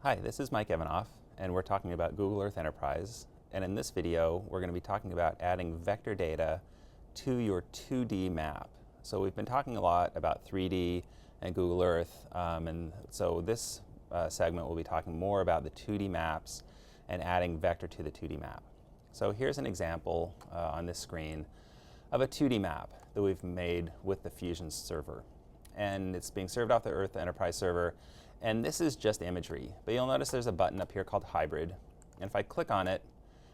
Hi, this is Mike Evanoff, and we're talking about Google Earth Enterprise. And in this video, we're going to be talking about adding vector data to your 2D map. So we've been talking a lot about 3D and Google Earth, and so this segment will be talking more about the 2D maps and adding vector to the 2D map. So here's an example on this screen of a 2D map that we've made with the Fusion server. And it's being served off the Earth Enterprise server. And this is just imagery, but you'll notice there's a button up here called Hybrid. And if I click on it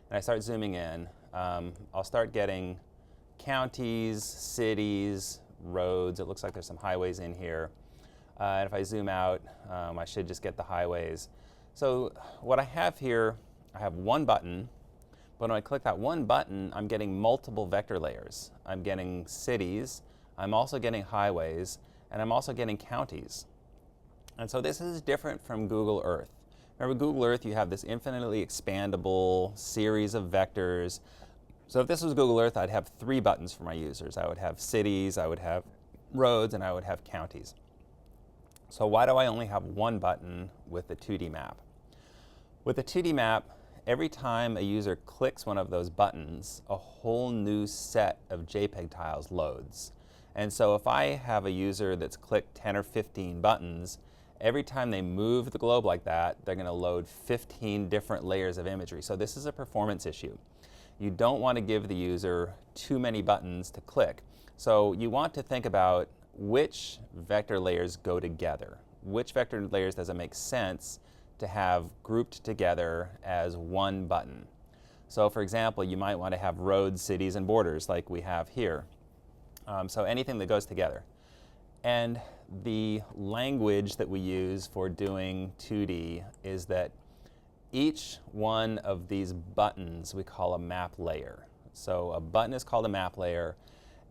and I start zooming in, I'll start getting counties, cities, roads. It looks like there's some highways in here. And if I zoom out, I should just get the highways. So what I have here, I have one button, but when I click that one button, I'm getting multiple vector layers. I'm getting cities, I'm also getting highways, and I'm also getting counties. And so this is different from Google Earth. Remember, Google Earth, you have this infinitely expandable series of vectors. So if this was Google Earth, I'd have 3 buttons for my users. I would have cities, I would have roads, and I would have counties. So why do I only have one button with the 2D map? With the 2D map, every time a user clicks one of those buttons, a whole new set of JPEG tiles loads. And so if I have a user that's clicked 10 or 15 buttons, every time they move the globe like that, they're going to load 15 different layers of imagery. So this is a performance issue. You don't want to give the user too many buttons to click. So you want to think about which vector layers go together. Which vector layers does it make sense to have grouped together as one button? So for example, you might want to have roads, cities, and borders like we have here. So anything that goes together. And the language that we use for doing 2D is that each one of these buttons we call a map layer. So a button is called a map layer,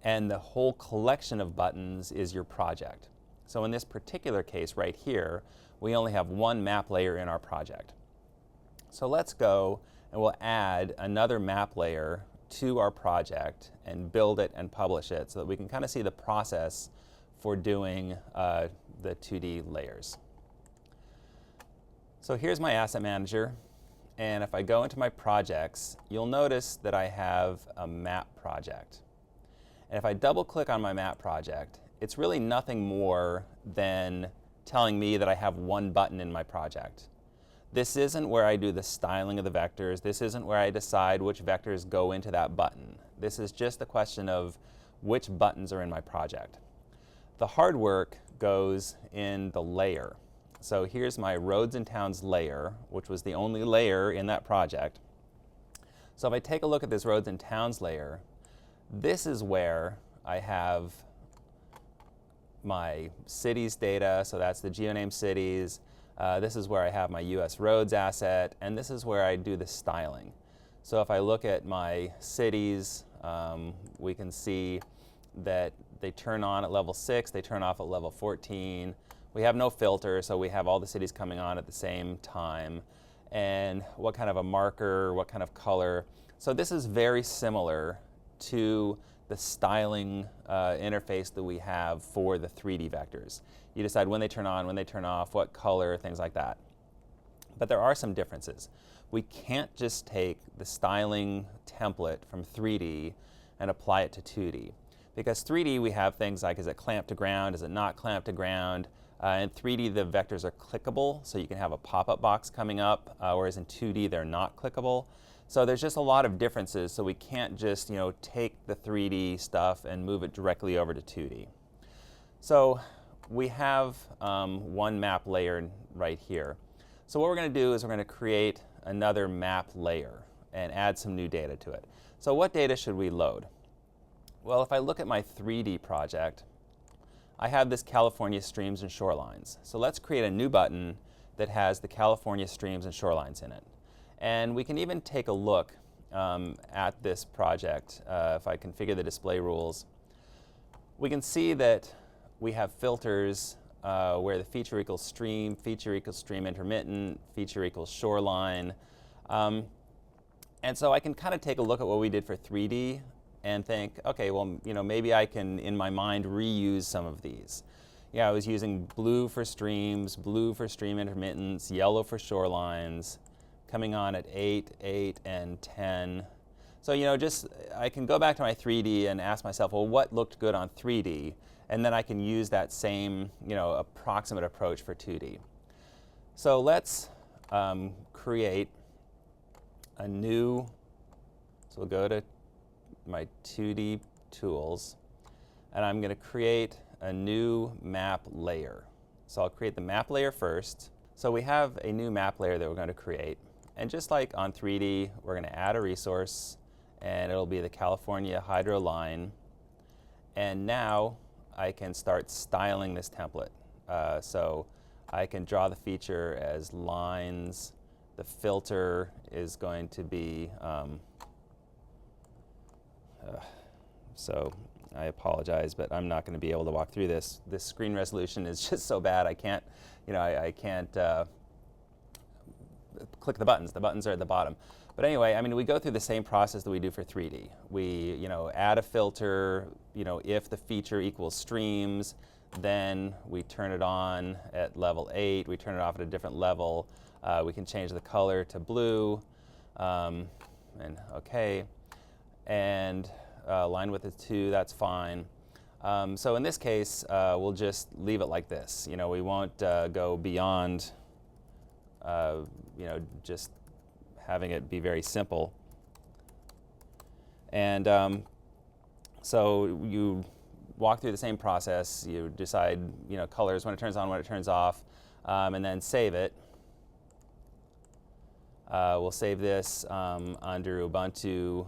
and the whole collection of buttons is your project. So in this particular case right here, we only have one map layer in our project. So let's go and we'll add another map layer to our project and build it and publish it so that we can kind of see the process for doing the 2D layers. So here's my asset manager, and if I go into my projects, you'll notice that I have a map project. And if I double click on my map project, it's really nothing more than telling me that I have one button in my project. This isn't where I do the styling of the vectors. This isn't where I decide which vectors go into that button. This is just a question of which buttons are in my project. The hard work goes in the layer. So here's my roads and towns layer, which was the only layer in that project. So if I take a look at this roads and towns layer, this is where I have my cities data, so that's the geoname cities. This is where I have my US roads asset, and this is where I do the styling. So if I look at my cities, we can see that they turn on at level 6, they turn off at level 14. We have no filter, so we have all the cities coming on at the same time. And what kind of a marker, what kind of color. So this is very similar to the styling interface that we have for the 3D vectors. You decide when they turn on, when they turn off, what color, things like that. But there are some differences. We can't just take the styling template from 3D and apply it to 2D. Because 3D we have things like, is it clamped to ground, is it not clamped to ground? In 3D the vectors are clickable, so you can have a pop-up box coming up, whereas in 2D they're not clickable. So there's just a lot of differences, so we can't just take the 3D stuff and move it directly over to 2D. So we have one map layer right here. So what we're going to do is we're going to create another map layer and add some new data to it. So what data should we load? Well, if I look at my 3D project, I have this California streams and shorelines. So let's create a new button that has the California streams and shorelines in it. And we can even take a look at this project. If I configure the display rules, we can see that we have filters where the feature equals stream intermittent, feature equals shoreline. And so I can kind of take a look at what we did for 3D and think, okay, well, maybe I can, in my mind, reuse some of these. Yeah, I was using blue for streams, blue for stream intermittence, yellow for shorelines, coming on at 8, 8, and 10. So, you know, just I can go back to my 3D and ask myself, well, what looked good on 3D? And then I can use that same, you know, approximate approach for 2D. So let's create a new, so we'll go to my 2D tools, and I'm going to create a new map layer. So I'll create the map layer first. So we have a new map layer that we're going to create. And just like on 3D, we're going to add a resource, and it'll be the California Hydro line. And now I can start styling this template. So I can draw the feature as lines. The filter is going to be, so I apologize, but I'm not going to be able to walk through this. This screen resolution is just so bad. I can't, you know, I can't click the buttons. The buttons are at the bottom. But anyway, I mean, we go through the same process that we do for 3D. We, you know, add a filter. You know, if the feature equals streams, then we turn it on at level 8. We turn it off at a different level. We can change the color to blue, and okay, and line width is 2. That's fine. So in this case, we'll just leave it like this. You know, we won't go beyond, you know, just having it be very simple. And so you walk through the same process. You decide, you know, colors when it turns on, when it turns off, and then save it. We'll save this under Ubuntu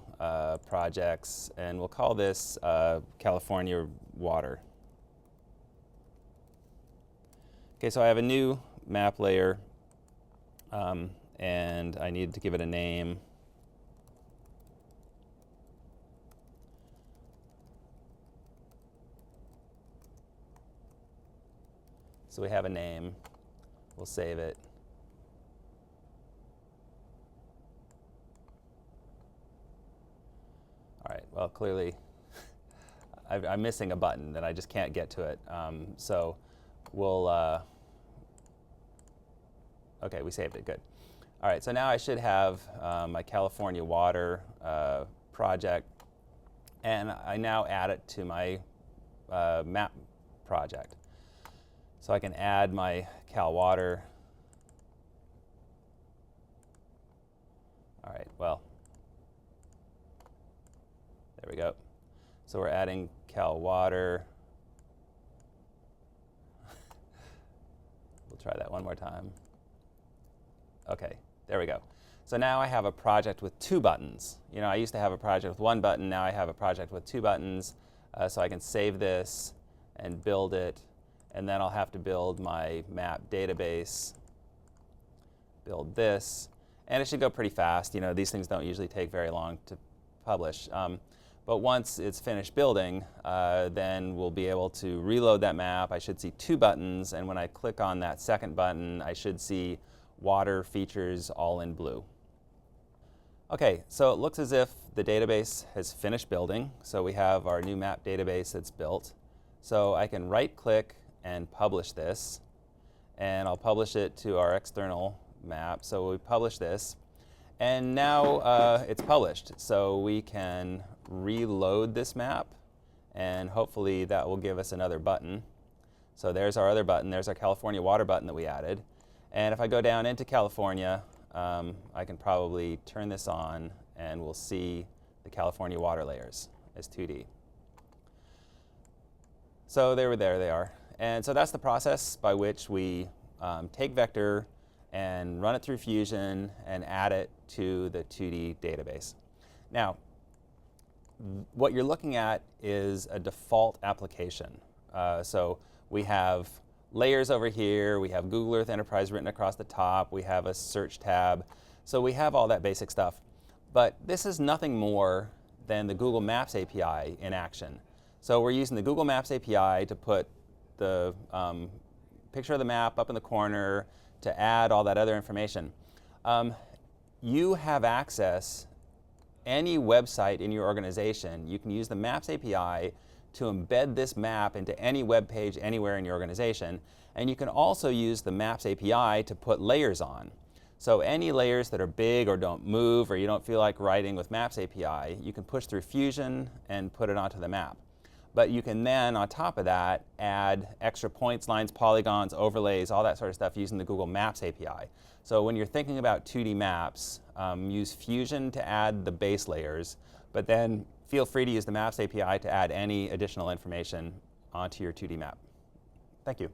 projects, and we'll call this California Water. Okay, so I have a new map layer, and I need to give it a name. So we have a name. We'll save it. All right, well, clearly I'm missing a button and I just can't get to it. So we'll, okay, we saved it, good. All right, so now I should have my California Water project, and I now add it to my map project. So I can add my Cal Water. All right, well, there we go. So we're adding Cal Water. We'll try that one more time. Okay, there we go. So now I have a project with 2 buttons. You know, I used to have a project with 1 button. Now I have a project with 2 buttons. So I can save this and build it. And then I'll have to build my map database, build this. And it should go pretty fast. You know, these things don't usually take very long to publish. But once it's finished building, then we'll be able to reload that map. I should see 2 buttons, and when I click on that second button, I should see water features all in blue. Okay, so it looks as if the database has finished building. So we have our new map database that's built. So I can right-click and publish this, and I'll publish it to our external map. So we publish this, and now it's published. So we can reload this map, and hopefully that will give us another button. So there's our other button. There's our California Water button that we added. And if I go down into California, I can probably turn this on, and we'll see the California Water layers as 2D. So there they are. And so that's the process by which we take vector and run it through Fusion and add it to the 2D database. Now, what you're looking at is a default application. So we have layers over here. We have Google Earth Enterprise written across the top. We have a search tab. So we have all that basic stuff. But this is nothing more than the Google Maps API in action. So we're using the Google Maps API to put the picture of the map up in the corner, to add all that other information. You have access, any website in your organization, you can use the Maps API to embed this map into any web page anywhere in your organization. And you can also use the Maps API to put layers on. So any layers that are big or don't move, or you don't feel like writing with Maps API, you can push through Fusion and put it onto the map. But you can then, on top of that, add extra points, lines, polygons, overlays, all that sort of stuff using the Google Maps API. So when you're thinking about 2D maps, use Fusion to add the base layers, but then feel free to use the Maps API to add any additional information onto your 2D map. Thank you.